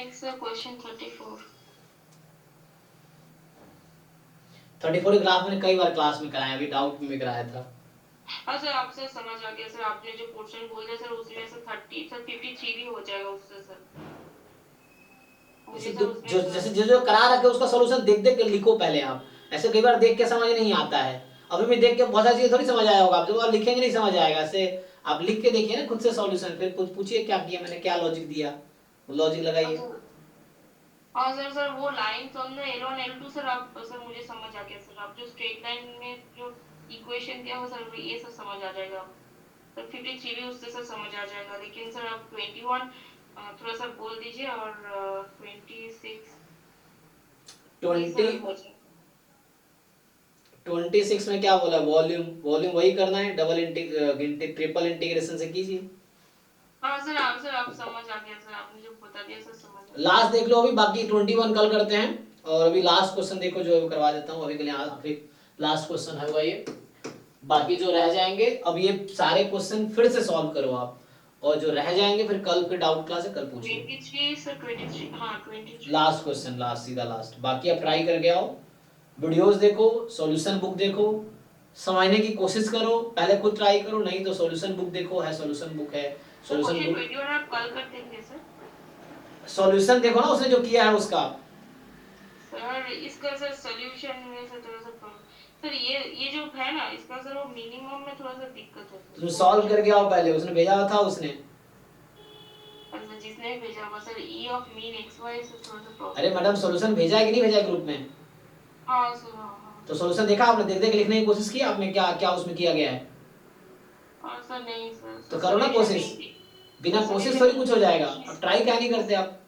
Next question 34। 34 graph मैंने कई बार class में कराया, अभी डाउट में कराया था। हाँ सर, आपसे समझ आ गया सर, आपने जो पोर्शन बोल दिया सर उसमें से 30 सर 53 भी हो जाएगा उससे सर। मुझे सर उसमें जो जैसे जो करा रखे उसका सॉल्यूशन देख देख के लिखो पहले आप। ऐसे कई बार देख के समझ नहीं आता है, अभी भी देख के बहुत सारी चीजें थोड़ी समझ आया होगा, आप जब आप लिखेंगे नहीं समझ आएगा। ऐसे आप लिख के देखिए ना खुद से सॉल्यूशन, फिर पूछिए क्या किया मैंने, क्या लॉजिक दिया, लॉजिक लगाइए। हाँ सर, सर वो लाइन समझना L1 L2 सर, आप सर मुझे समझ आ गया सर, आप जो स्ट्रेट लाइन में जो इक्वेशन दिया हो सर ये सब समझ आ जाएगा सर। 53 भी उससे सर समझ आ जाएगा, लेकिन सर आप 21 थोड़ा सा बोल दीजिए, और 26 प्लीज 20 सर हो जाए। 26 में क्या बोला, वॉल्यूम, वॉल्यूम वही करना है, ट्रिपल इंटीग्रेशन से कीजिए। हाँ सर, आप समझ आ गया सर, आपने जो बता दिया सर समझ आ गया। लास्ट देख लो अभी, बाकी 21 कल करते हैं। और अभी लास्ट क्वेश्चन देखो जो करवा देता हूँ अभी के लिए, आखिरी लास्ट क्वेश्चन है ये। बाकी जो रह जाएंगे अब ये सारे क्वेश्चन फिर से सॉल्व करो आप, और जो रह जाएंगे फिर कल, फिर डाउट क्लास है कल पूछिए। 23 सर, 23 हाँ 23। लास्ट क्वेश्चन, लास्ट सीधा लास्ट, बाकी आप ट्राई करके आओ, वीडियोस देखो, सॉल्यूशन बुक देखो, समझने की कोशिश करो, पहले खुद ट्राई करो, नहीं तो सॉल्यूशन बुक देखो, है सॉल्यूशन बुक है, सर सॉल्यूशन क्वेश्चन बुक, 21 आप कल कर देंगे सर? सॉल्यूशन देखो ना उसने जो किया है उसका। सर इसका सर सॉल्यूशन में सर थोड़ा सा सर ये जो है ना इसका सर वो मिनिमम में थोड़ा सा दिक्कत है सर, तुम वो सॉल्व मुझे करके आओ पहले, उसने भेजा था उसने। सर जिसने भी भेजा होगा sir E of mean X Y से थोड़ा सा अरे प्रॉब्लम है मैडम सर। सॉल्यूशन भेजा है कि नहीं भेजा है ग्रुप में? हाँ सर, हाँ हाँ। तो सॉल्यूशन देखा आपने, देख देख लिखने की कोशिश की आपने, क्या क्या उसमें किया गया है? हाँ सर, नहीं सर, तो सर करो ना सॉल्यूशन कोशिश, नहीं थी बिना सर, कोशिश सॉल्यूशन थोड़ी नहीं कुछ हो जाएगा। थी अब ट्राई क्या नहीं करते आप?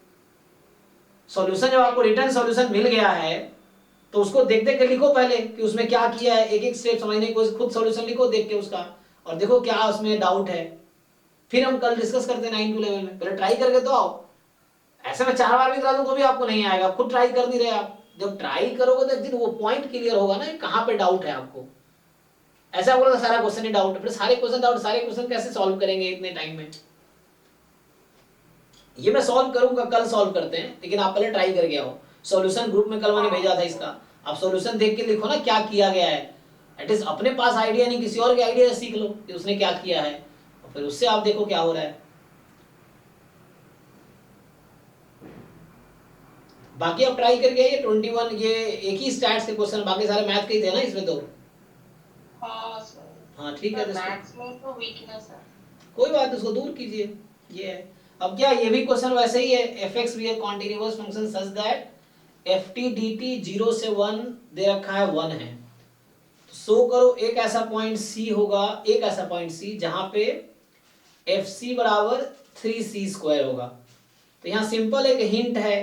सॉल्यूशन जब आपको नहीं। रिटर्न सॉल्यूशन मिल गया है तो उसको देख देख के लिखो पहले कि उसमें क्या किया है, एक एक स्टेप समझने की कोशिश, खुद सॉल्यूशन लिखो देख के उसका, और देखो क्या उसमें डाउट है, फिर हम कल डिस्कस करते हैं 9 टू लेवल में। पहले ट्राई करके तो आओ, ऐसे में 4 बार भी करा दूं तो भी आपको नहीं आएगा, खुद ट्राई कर नहीं रहे आप। जब ट्राई करोगे तो एक दिन वो पॉइंट क्लियर होगा ना कहाँ पे डाउट है आपको। ऐसा बोला सारा क्वेश्चन ही डाउट है, फिर सारे क्वेश्चन डाउट, सारे क्वेश्चन कैसे सॉल्व करेंगे इतने टाइम में? ये मैं सॉल्व करूंगा, कल सॉल्व करते हैं, लेकिन आप पहले ट्राई करके आओ। सॉल्यूशन ग्रुप में कल मैंने भेजा था इसका, आप सॉल्यूशन देख के लिखो ना क्या किया गया है, एटलीस्ट अपने पास आइडिया नहीं किसी और के आइडिया से सीख लो कि उसने क्या किया है, और फिर उससे आप देखो क्या हो रहा है। बाकी आप ट्राई करके आइए। 21 ये एक ही स्टैट्स के क्वेश्चन, बाकी सारे मैथ के ही थे ना इसमें तो। हाँ सर, हाँ ठीक है, सर तो मैथ्स में तो वीकनेस है। कोई बात नहीं, उसको दूर कीजिए, ये है। अब क्या ये भी क्वेश्चन वैसे ही है, एफ एक्स भी है continuous function such that F T D T 0 से 1 दे रखा है 1 है, तो शो करो एक ऐसा पॉइंट सी होगा, एक ऐसा पॉइंट सी जहां पे एफ सी बराबर 3c² होगा। तो यहाँ सिंपल एक हिंट है,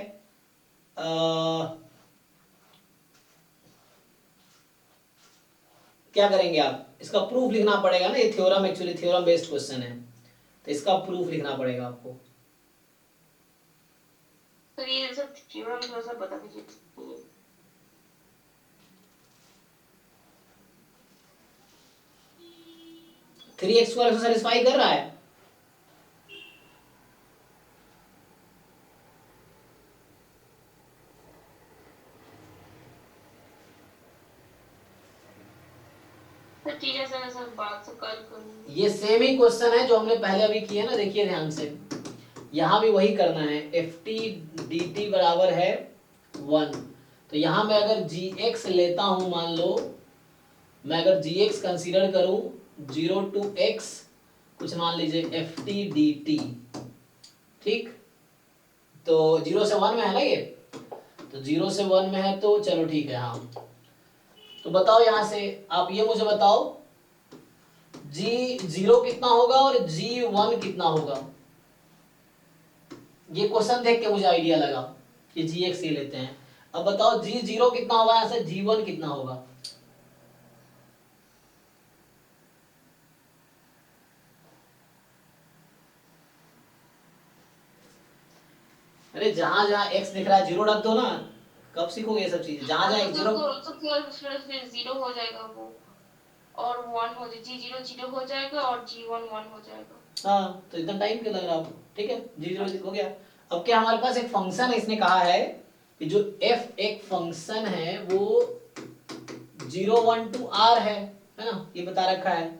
क्या करेंगे आप, इसका प्रूफ लिखना पड़ेगा ना, ये theorem, actually theorem based question है, तो इसका प्रूफ लिखना पड़ेगा आपको। सर ये सब थ्योरम थोड़ा सा बता दीजिए। 3x² सेटिस्फाई कर रहा है? सर ठीक है सर, सर बात से कल करूंगी। ये सेम ही क्वेश्चन है जो हमने पहले अभी किया ना, देखिए ध्यान से, यहां भी वही करना है, एफ टी डी टी बराबर है 1, तो यहां मैं अगर जी एक्स लेता हूं, मान लो मैं अगर जी एक्स कंसिडर करूं 0 टू x, कुछ मान लीजिए एफ टी डी टी, ठीक, तो 0 से 1 में है ना ये, तो 0 से 1 में है तो चलो ठीक है। हाँ तो बताओ यहां से आप ये मुझे बताओ, G0 कितना होगा और G1 कितना होगा? ये क्वेश्चन देख के मुझे आइडिया लगा कि Gx ये लेते हैं। अब बताओ G0 कितना होगा, यहाँ से G1 कितना होगा? अरे जहां जहां x दिख रहा है 0 रख दो ना, कब सीखोगे ये सब चीजें, जहां जहां x 0। तो फिर 0 हो जाएगा वो, और 1 हो जाए, G0 0 हो जाएगा और G1 1 हो जाएगा। हाँ तो इतना टाइम क्यों लग रहा है आपको, ठीक है, G0 हो गया। अब क्या हमारे पास एक फंक्शन है, इसने कहा है कि जो f एक फंक्शन है वो 0 1 to r है ना, ये बता रखा है।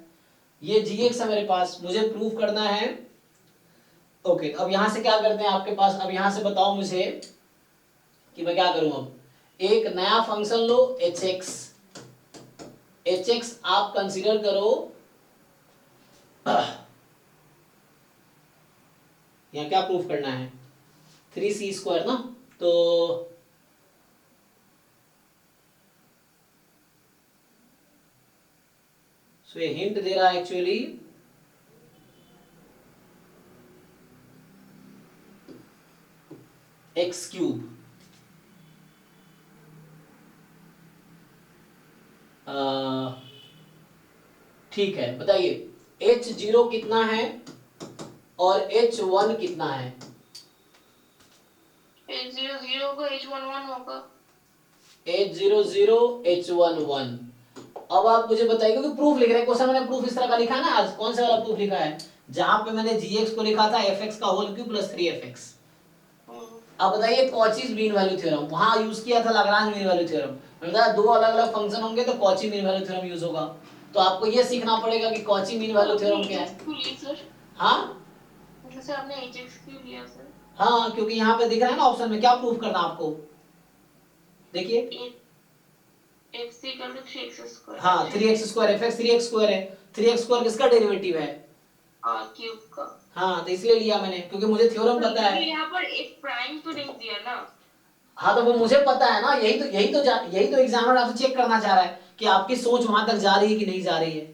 ये gx है मेरे पास, मुझे प्रूफ करना है। ओके, अब यहां से क्या करते हैं आपके पास, अब यहां से बताओ मुझे कि मैं क्या करूं। अब एक नया फंक्शन लो hx, hx आप कंसीडर करो यहाँ क्या प्रूफ करना है, 3c² ना, तो ये हिंट दे रहा है एक्चुअली x3। ठीक है, बताइए h0 कितना है और h1 कितना है। h00 होगा, h11 होगा। h00 h11। अब आप मुझे बताइए, क्योंकि प्रूफ लिख रहे हैं, क्वेश्चन मैंने प्रूफ इस तरह का लिखा है ना, आज कौन सा वाला प्रूफ लिखा है, जहां पे मैंने gx को लिखा था fx का होल क्यूब प्लस 3fx। अब बताइए कॉचीज मीन वैल्यू थ्योरम, वहां यूज किया था लाग्रांज मीन वैल्यू थ्योरम। मैंने बताया दो अलग अलग फंक्शन होंगे तो Cauchy mean value theorem use होगा। तो आपको ये सीखना पड़ेगा कि कॉची मीन वैल्यू थ्योरम क्या है। सर हाँ मतलब सर आपने hx क्यों लिया सर? हाँ, क्योंकि यहाँ पे दिख रहा है ना ऑप्शन में, क्या प्रूफ करना आपको, देखिए x इक्वल टू 3x²। हाँ 3x² fx 3x² है, 3x² किसका डेरिवेटिव है, क्यूब का। हाँ तो इसलिए लिया मैंने, क्योंकि मुझे थ्योरम पता है। यहाँ पर एक प्राइम तो नहीं दिया ना। हाँ तो वो मुझे पता है ना, यही तो एग्जामिनर आपसे चेक करना चाह रहा है कि आपकी सोच वहां तक जा रही है कि नहीं जा रही है।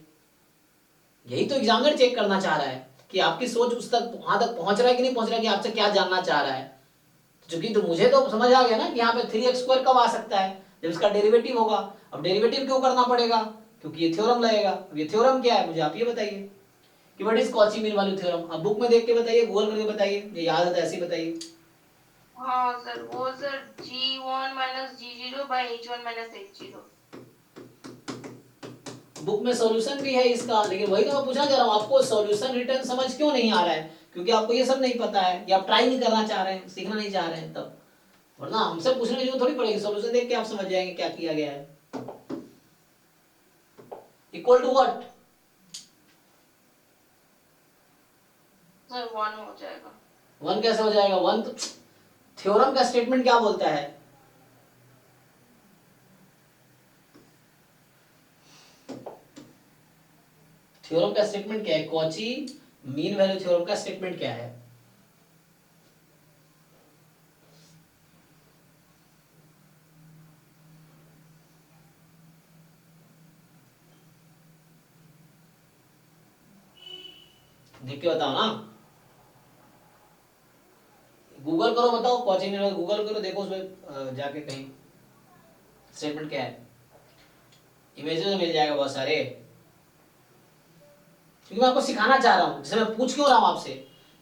यही तो एग्जामिनर चेक करना चाह रहा है कि आपकी सोच उस तक वहां तक पहुंच रहा है कि नहीं पहुंच रहा है, कि आपसे क्या जानना चाह रहा है। क्योंकि तो मुझे तो समझ आ गया ना कि यहाँ पे 3x² कब आ सकता है, जब इसका डेरिवेटिव होगा। अब डेरिवेटिव क्यों करना पड़ेगा, क्योंकि ये थ्योरम लगेगा। अब ये थ्योरम क्या है, मुझे आप ये बताइए कि what is Cauchy mean value theorem. अब बुक में देख के बताइए, गूगल करके बताइए, ये याद है तो ऐसे ही बताइए। हाँ सर, वो sir g1 minus g0 by h1 minus h0। Book में सॉल्यूशन भी है इसका, लेकिन वही तो मैं पूछना चाह रहा हूँ, आपको सॉल्यूशन रिटर्न समझ क्यों नहीं आ रहा है, क्योंकि आपको ये सब नहीं पता है, या आप ट्राई नहीं करना चाह रहे हैं, सीखना नहीं चाह रहे हैं। तब वरना हमसे पूछने की जरूरत थोड़ी पड़ेगी, सॉल्यूशन देख के आप समझ जाएंगे क्या किया गया है। इक्वल टू व्हाट, सर 1 हो जाएगा। 1 कैसे हो जाएगा, 1 तो थ्योरम का स्टेटमेंट क्या बोलता है, थ्योरम का स्टेटमेंट क्या है, कॉची मीन वैल्यू थ्योरम का स्टेटमेंट क्या है। देख के बताओ ना, गूगल करो, बताओ कॉची मीन वैल्यू, गूगल करो, देखो उसमें जाके कहीं स्टेटमेंट क्या है। इमेजेस मिल जाएगा बहुत सारे, क्योंकि मैं आपको सिखाना चाह रहा हूं, जैसे मैं पूछ क्यों रहा हूं आपसे,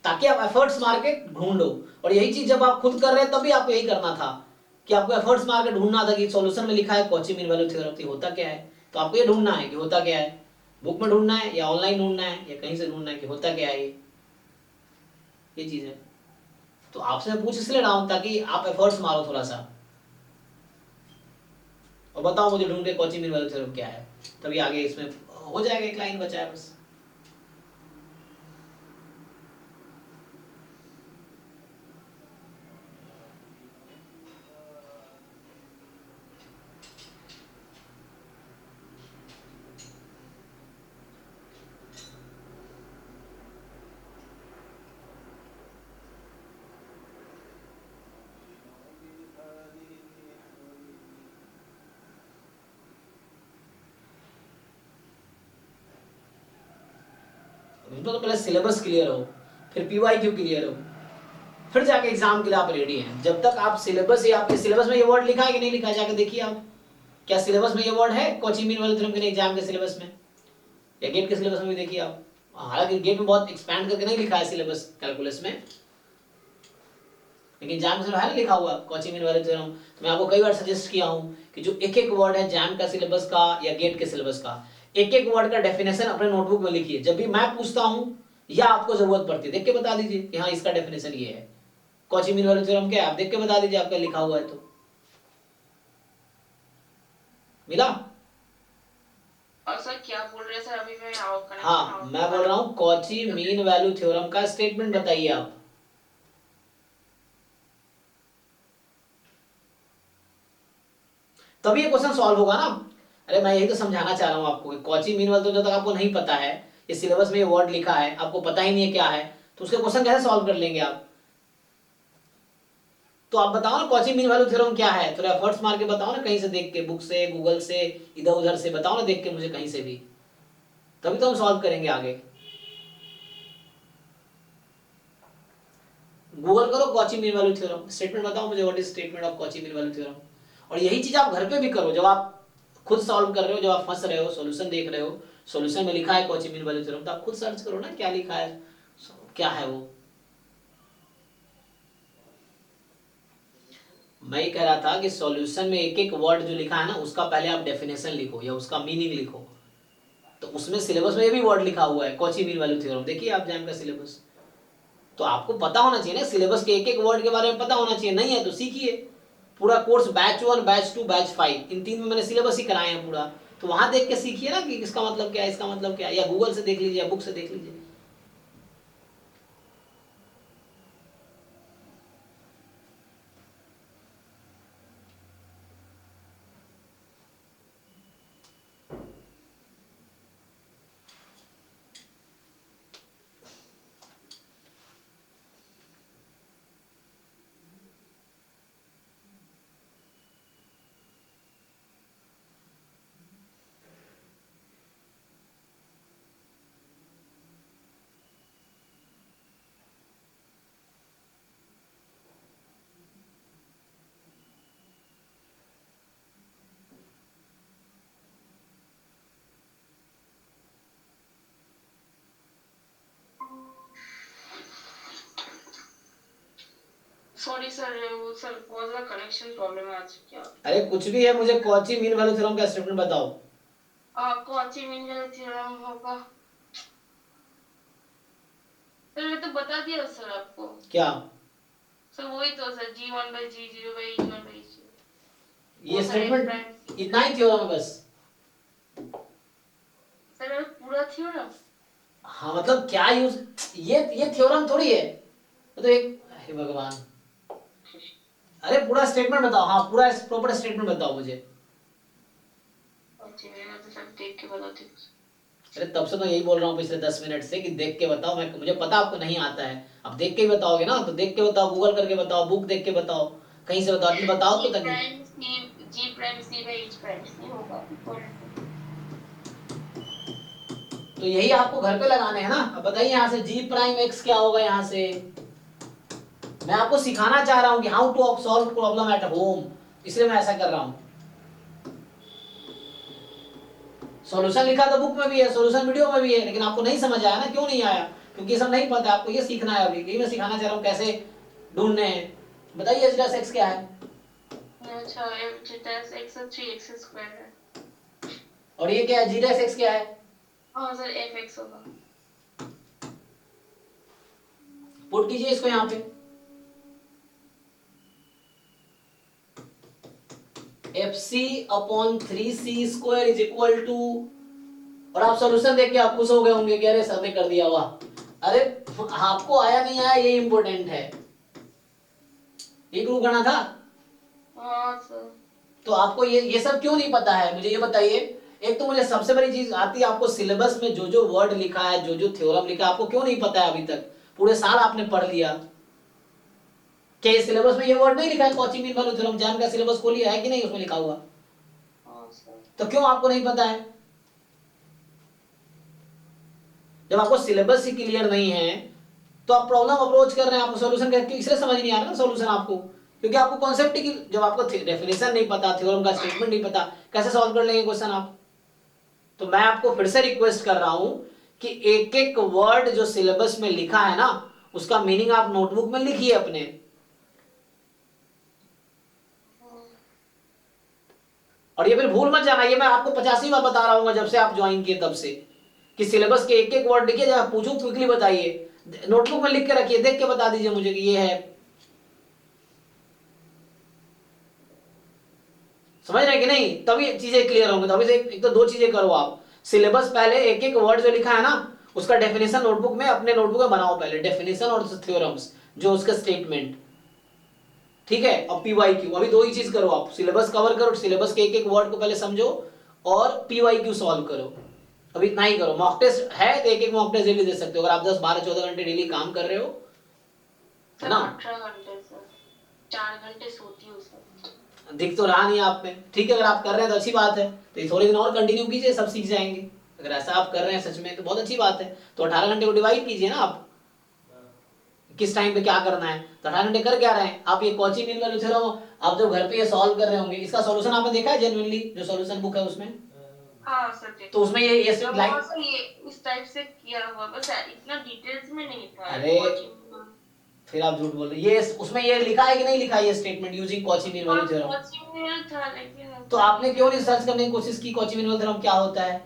ताकि आप एफर्ट्स मार के ढूंढो। और यही चीज जब आप खुद कर रहे हैं तभी आपको यही करना था, कि आपको एफर्ट्स मार के ढूंढना था कि सॉल्यूशन में लिखा है कॉची मीन वैल्यू थ्योरम, होता क्या है। तो आपको ये ढूंढना है कि होता क्या है, बुक में ढूंढना है या ऑनलाइन ढूंढना है या कहीं से ढूंढना है कि होता क्या है, ये चीज है। तो आपसे मैं पूछ इसलिए रहा हूं ताकि आप एफर्ट्स मारो थोड़ा सा, और बताओ मुझे ढूंढ के कॉची मीन वैल्यू थ्योरम क्या है, तभी आगे इसमें हो जाएगा, एक लाइन बचा है बस। इसमें तो पहले सिलेबस क्लियर हो, फिर पीवाईक्यू क्लियर हो, फिर जाके एग्जाम के लिए आप रेडी हैं। जब तक आप सिलेबस, या आपके सिलेबस में ये वर्ड लिखा है कि नहीं लिखा है, जाके देखिए आप, क्या सिलेबस में ये वर्ड है कॉची मीन वैल्यू थ्योरम के नहीं, एग्जाम के सिलेबस में या गेट के सिलेबस में भी देखिए आप। हालांकि गेट में बहुत एक्सपैंड करके नहीं लिखा है सिलेबस कैलकुलस में, लेकिन एग्जाम में है ना लिखा हुआ कॉची मीन वैल्यू थ्योरम। तो मैं आपको कई बार सजेस्ट किया हूँ कि जो एक एक वर्ड है एग्जाम का सिलेबस का या गेट के सिलेबस का, एक एक वर्ड का डेफिनेशन अपने नोटबुक में लिखिए, जब भी मैं पूछता हूँ या आपको जरूरत पड़ती है देख के बता दीजिए कि हाँ इसका डेफिनेशन ये है। कॉची मीन वैल्यू थ्योरम क्या है आप देख के बता दीजिए, आपका लिखा हुआ है तो। मिला? और सर क्या बोल रहे हैं सर, अभी मैं हाँ मैं बोल रहा हूँ कॉची मीन वैल्यू थ्योरम का स्टेटमेंट बताइए आप। तभी ये क्वेश्चन सॉल्व होगा ना। अरे मैं यही तो समझाना चाह रहा हूँ आपको, कॉची मीन वैल्यू जब तक आपको नहीं पता है, ये सिलेबस में ये वर्ड लिखा है, आपको पता ही नहीं है क्या है, तो उसके क्वेश्चन कैसे सॉल्व कर लेंगे आप? तो आप बताओ ना कॉची मीन वैल्यू थ्योरम क्या है, थोड़ा एफर्ट्स मार के बताओ ना, कहीं से देख के, बुक से, गूगल से, इधर उधर से बताओ ना देख के मुझे कहीं से भी, तभी तो हम सॉल्व करेंगे आगे। गूगल करो Cauchy mean value theorem, statement बताओ मुझे, what is statement of Cauchy mean value theorem. और यही चीज आप घर पे भी करो, जब आप खुद सॉल्व कर रहे हो, जब आप फंस रहे हो, सॉल्यूशन देख रहे हो, सॉल्यूशन में लिखा है कॉची मीन वैल्यू थ्योरम, तो आप खुद सर्च करो ना क्या लिखा है, क्या है वो। मैं ही कह रहा था कि सॉल्यूशन में एक एक वर्ड जो लिखा है ना, उसका पहले आप डेफिनेशन लिखो या उसका मीनिंग लिखो। तो उसमें सिलेबस में ये भी वर्ड लिखा हुआ है कॉची मीन वैल्यू थ्योरम, देखिए आप जैम का सिलेबस, तो आपको पता होना चाहिए ना, सिलेबस के एक एक वर्ड के बारे में पता होना चाहिए, नहीं है तो सीखिए। पूरा कोर्स बैच 1 बैच 2 बैच 5 इन 3 में मैंने सिलेबस ही कराए हैं पूरा, तो वहां देख के सीखिए ना कि इसका मतलब क्या है, इसका मतलब क्या है, या गूगल से देख लीजिए या बुक से देख लीजिए। सॉरी सर, वो सर बहुत ज्यादा कनेक्शन प्रॉब्लम है आज क्या। अरे कुछ भी है, मुझे कॉची मीन वैल्यू थ्योरम का स्टेटमेंट बताओ। कॉची मीन वैल्यू थ्योरम होगा सर, मैं तो बता दिया सर आपको। क्या? सर वही तो सर, G1/G0/H1/H0। ये स्टेटमेंट इतना ही थ्योरम है बस? सर पूरा थ्योरम। हाँ मतलब क्या यूज, ये थ्योरम थोड़ी है, तो एक, हे भगवान, अरे पूरा स्टेटमेंट बताओ, हाँ पूरा प्रॉपर स्टेटमेंट बताओ मुझे। अच्छा मैं तो सब देख के बताती हूँ। अरे तब से तो यही बोल रहा हूँ पिछले 10 मिनट से कि देख के बताओ, मैं मुझे पता आपको नहीं आता है, अब देख के ही बताओगे ना, तो देख के बताओ, गूगल करके बताओ, बुक देख के बताओ, कहीं से बताओ, नहीं बताओ तो तक। G'(C)/H'(C) होगा इक्वल टू। तो यही आपको घर पे लगाने हैं ना। अब बताइए यहाँ से जी प्राइम एक्स क्या होगा, यहाँ से मैं आपको सिखाना चाह रहा हूँ कि how to solve problem at home, इसलिए मैं ऐसा कर रहा हूँ। सॉल्यूशन लिखा तो बुक में भी है, सॉल्यूशन वीडियो में भी है, लेकिन आपको नहीं समझ आया ना, क्यों नहीं आया? क्योंकि ये सब नहीं पता है आपको, ये सीखना है अभी, यही मैं सिखाना चाह रहा हूँ कैसे ढूंढने हैं। बताइए एच एक्स क्या है? अच्छा x3x² है। और ये क्या है, जी एक्स क्या है? हाँ सर fx होगा। पुट कीजिए इसको यहाँ पे, FC/3C² इज इक्वल टू, और आप सॉल्यूशन देख के आप खुश हो गए होंगे कि अरे सर ने कर दिया, वाह। अरे आपको आया नहीं आया ये इंपॉर्टेंट है, ये प्रूव करना था। हाँ सर। तो आपको ये सब क्यों नहीं पता है, मुझे ये बताइए। एक तो मुझे सबसे बड़ी चीज आती है, आपको सिलेबस में जो जो वर्ड लिखा है, जो जो थ्योरम लिखा है, आपको क्यों नहीं पता है अभी तक? पूरे साल आपने पढ़ लिया, क्या ये सिलेबस में ये वर्ड नहीं लिखा है Cauchy mean value theorem? Jam का सिलेबस खोलिए, है कि नहीं उसमें लिखा हुआ? हाँ सर। तो क्यों आपको नहीं पता है? जब आपको सिलेबस ही क्लियर नहीं है तो आप प्रॉब्लम अप्रोच कर रहे हैं, आपको सॉल्यूशन इसलिए समझ नहीं आ रहा ना सॉल्यूशन आपको, क्योंकि आपको कॉन्सेप्ट की, जब आपको डेफिनेशन नहीं पता, थ्योरम का स्टेटमेंट नहीं पता, कैसे सॉल्व कर लेंगे क्वेश्चन आप? तो मैं आपको फिर से रिक्वेस्ट कर रहा हूं कि एक एक वर्ड जो सिलेबस में लिखा है ना, उसका मीनिंग आप नोटबुक में लिखिए अपने। और ये फिर भूल मत जाना, ये मैं आपको 85 बार बता रहा हूँ जब से आप ज्वाइन किए तब से, कि सिलेबस के एक वर्ड लिखिए, जब पूछूं क्विकली बताइए, नोटबुक में लिख के रखिए, देख के बता दीजिए मुझे कि ये है। समझ रहे हैं कि नहीं? तभी चीजें क्लियर होंगी। तो अभी से एक तो दो चीजें करो आप, सिलेबस पहले एक एक वर्ड जो लिखा है ना उसका डेफिनेशन नोटबुक में, अपने नोटबुक में बनाओ पहले डेफिनेशन और थ्योरम्स जो उसका स्टेटमेंट, ठीक है। और पीवाईक्यू, अभी दो ही चीज करो आप, सिलेबस कवर करो, सिलेबस के एक एक वर्ड को पहले समझो और पीवाईक्यू सॉल्व करो। अभी इतना ही करो। मॉक टेस्ट है तो एक एक मॉक टेस्ट डेली दे सकते हो, अगर आप 10 12 14 घंटे डेली काम कर रहे हो, है ना। 18 घंटे सर, 4 घंटे सोती हूँ सर। दिख तो रहा नहीं आप में, ठीक है। अगर आप कर रहे हैं तो अच्छी बात है, तो ये थोड़े दिन और कंटिन्यू कीजिए, सब सीख जाएंगे। अगर ऐसा आप कर रहे हैं सच में तो बहुत अच्छी बात है। तो 18 घंटे को डिवाइड कीजिए ना आप, किस टाइम पे क्या करना है। तो 18 घंटे कर क्या रहे हैं आप, ये कॉची मीन वैल्यू थ्योरम आप जब घर पे ये सॉल्व कर रहे होंगे, इसका सॉल्यूशन आपने देखा है जेन्युइनली, जो सॉल्यूशन बुक है उसमें, हाँ सर, तो उसमें ये लाइन, सर ये इस टाइप से किया हुआ, बस इतना डिटेल्स में नहीं था। अरे फिर आप झूठ बोल रहे हैं। ये उसमें ये लिखा है कि नहीं लिखा है ये statement using Cauchy mean value theorem? था लेकिन तो आपने क्यों नहीं सर्च करने की कोशिश की कॉची मीन वैल्यू थ्योरम क्या होता है?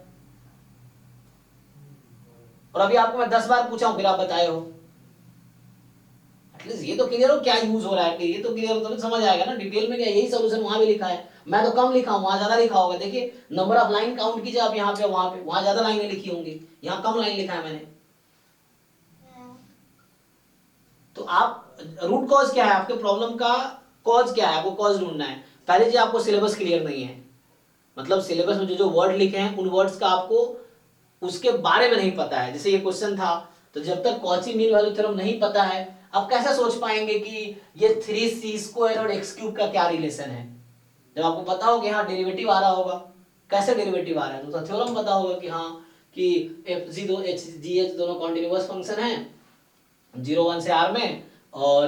और अभी आपको मैं 10 बार पूछा हूं फिर आप बताए हो। एटलीस्ट ये तो क्लियर हो क्या यूज हो रहा है, ये तो क्लियर हो तो समझ आएगा ना डिटेल में क्या। यही सॉल्यूशन वहां भी लिखा है, मैं तो कम लिखा हूं, वहां ज्यादा लिखा होगा। देखिए नंबर ऑफ लाइन काउंट कीजिए आप, यहाँ पे वहां पे, वहां ज्यादा लाइनें लिखी होंगी, यहाँ कम लाइन लिखा है मैंने। तो आप रूट कॉज क्या है आपके प्रॉब्लम का, कॉज क्या है, आपको कॉज ढूंढना है। पहले जी आपको सिलेबस क्लियर नहीं है, मतलब सिलेबस में जो जो वर्ड लिखे हैं उन वर्ड्स का आपको उसके बारे में नहीं पता है। जैसे ये क्वेश्चन था, तो जब तक कॉची मीन वैल्यू थ्योरम नहीं पता है, आप कैसे सोच पाएंगे कि ये 3c² और x³ का क्या रिलेशन है। जब आपको पता हो कि हाँ डेरिवेटिव आ रहा होगा, कैसे डेरिवेटिव आ रहा है, तो थ्योरम पता होगा कि हाँ कि f(g)h दोनों कॉन्टिन्यूअस फंक्शन है 0 1 से r में, और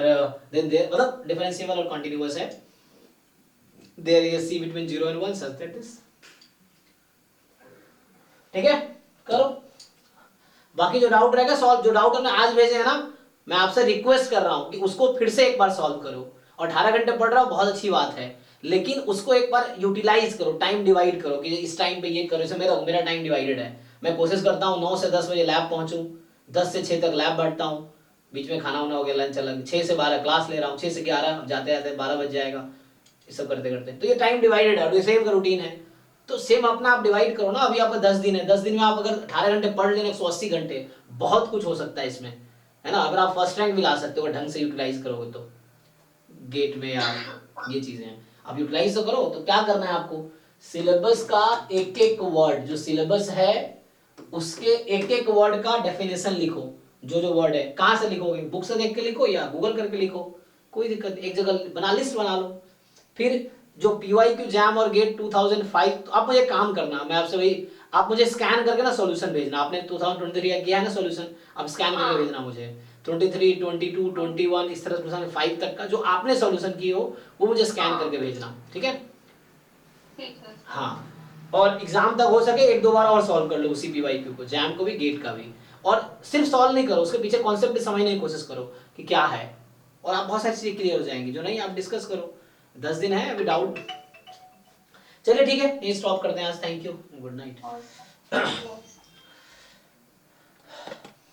देन मतलब डिफरेंशिएबल और कॉन्टिन्यूअस है, there is c between 0 and 1 such that this, ठीक है। करो, बाकी जो डाउट रहेगा सॉल्व, जो डाउट हमने आज भेजे हैं ना, मैं आपसे रिक्वेस्ट कर रहा हूं कि उसको फिर से एक बार सॉल्व करो। और 18 घंटे पढ़ रहा हो बहुत अच्छी बात है, लेकिन उसको एक बार यूटिलाइज करो, टाइम डिवाइड करो कि इस टाइम पे ये करो। जैसे मेरा टाइम डिवाइडेड है, मैं कोशिश करता हूँ 9 से 10 बजे लैब पहुंचूं, 10 से 6 तक लैब बैठता हूँ, बीच में खाना वाना हो गया, लंच अलग, 6 से 12 क्लास ले रहा हूँ, 6 से 11 जाते जाते 12 बज जाएगा, ये सब करते करते। तो ये टाइम डिवाइडेड है और ये सेम का रूटीन है, तो सेम अपना आप डिवाइड करो ना। अभी आपका 10 दिन है, 10 दिन में आप अगर 18 घंटे पढ़ लें 180 घंटे, बहुत कुछ हो सकता है इसमें, है ना। अगर आप फर्स्ट रैंक भी ला सकते हो ढंग से यूटिलाइज करोगे तो, गेट में या ये चीजें हैं, आप यूटिलाइज तो करो। तो क्या करना है आपको, सिलेबस का एक एक वर्ड, जो सिलेबस है उसके एक एक वर्ड का डेफिनेशन लिखो। जो जो वर्ड है कहां से लिखोगे, बुक से देख के लिखो या गूगल करके लिखो, कोई दिक्कत, एक जगह बना लिस्ट बना लो। फिर जो पीवाईक्यू जैम और गेट 2005, तो आप मुझे काम करना, मैं आपसे वही, आप मुझे स्कैन करके ना सॉल्यूशन भेजना। आपने 2023 का किया है ना सॉल्यूशन, आप स्कैन करके भेजना मुझे 23 22 21 इस तरह 2005 तक का जो आपने सॉल्यूशन किए हो वो मुझे स्कैन करके भेजना, ठीक है। हाँ, और एग्जाम तक हो सके एक दो बार और सॉल्व कर लो उसी पीवाईक्यू को, जैम को भी गेट का भी। और सिर्फ सॉल्व नहीं करो, उसके पीछे कॉन्सेप्ट भी समझने की कोशिश करो कि क्या है, और आप बहुत सारी चीजें क्लियर हो जाएंगी। जो नहीं आप डिस्कस करो, 10 दिन है अभी डाउट। चलिए ठीक है, ये स्टॉप करते हैं आज, थैंक यू, गुड नाइट।